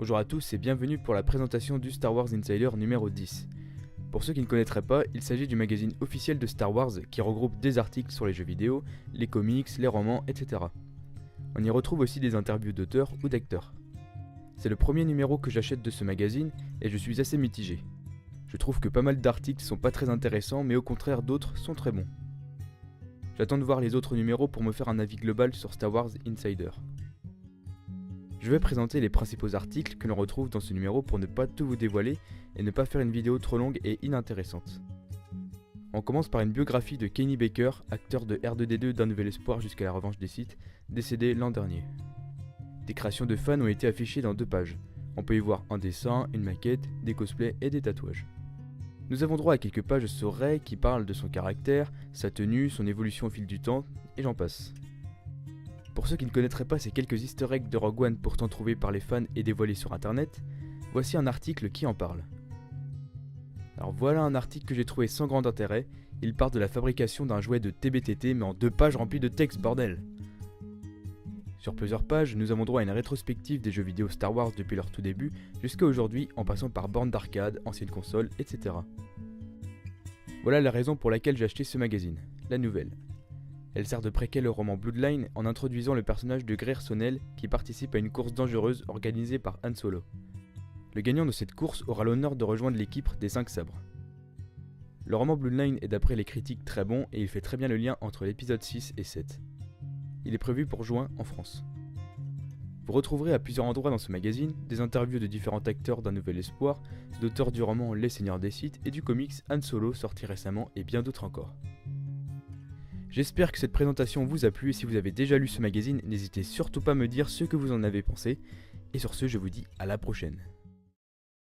Bonjour à tous et bienvenue pour la présentation du Star Wars Insider numéro 10. Pour ceux qui ne connaîtraient pas, il s'agit du magazine officiel de Star Wars qui regroupe des articles sur les jeux vidéo, les comics, les romans, etc. On y retrouve aussi des interviews d'auteurs ou d'acteurs. C'est le premier numéro que j'achète de ce magazine et je suis assez mitigé. Je trouve que pas mal d'articles sont pas très intéressants mais au contraire d'autres sont très bons. J'attends de voir les autres numéros pour me faire un avis global sur Star Wars Insider. Je vais présenter les principaux articles que l'on retrouve dans ce numéro pour ne pas tout vous dévoiler et ne pas faire une vidéo trop longue et inintéressante. On commence par une biographie de Kenny Baker, acteur de R2D2 d'Un Nouvel Espoir jusqu'à la Revanche des Sith, décédé l'an dernier. Des créations de fans ont été affichées dans 2 pages. On peut y voir un dessin, une maquette, des cosplays et des tatouages. Nous avons droit à quelques pages sur Rey qui parlent de son caractère, sa tenue, son évolution au fil du temps, et j'en passe. Pour ceux qui ne connaîtraient pas ces quelques easter eggs de Rogue One pourtant trouvés par les fans et dévoilés sur internet, voici un article qui en parle. Alors voilà un article que j'ai trouvé sans grand intérêt, il parle de la fabrication d'un jouet de TBTT mais en 2 pages remplies de texte, bordel. Sur plusieurs pages, nous avons droit à une rétrospective des jeux vidéo Star Wars depuis leur tout début jusqu'à aujourd'hui en passant par bornes d'arcade, anciennes consoles, etc. Voilà la raison pour laquelle j'ai acheté ce magazine, la nouvelle. Elle sert de préquel au roman Bloodline en introduisant le personnage de Greer Sonnel qui participe à une course dangereuse organisée par Han Solo. Le gagnant de cette course aura l'honneur de rejoindre l'équipe des 5 sabres. Le roman Bloodline est d'après les critiques très bon et il fait très bien le lien entre l'épisode 6 et 7. Il est prévu pour juin en France. Vous retrouverez à plusieurs endroits dans ce magazine des interviews de différents acteurs d'Un Nouvel Espoir, d'auteurs du roman Les Seigneurs des Sith et du comics Han Solo sorti récemment et bien d'autres encore. J'espère que cette présentation vous a plu et si vous avez déjà lu ce magazine, n'hésitez surtout pas à me dire ce que vous en avez pensé. Et sur ce, je vous dis à la prochaine.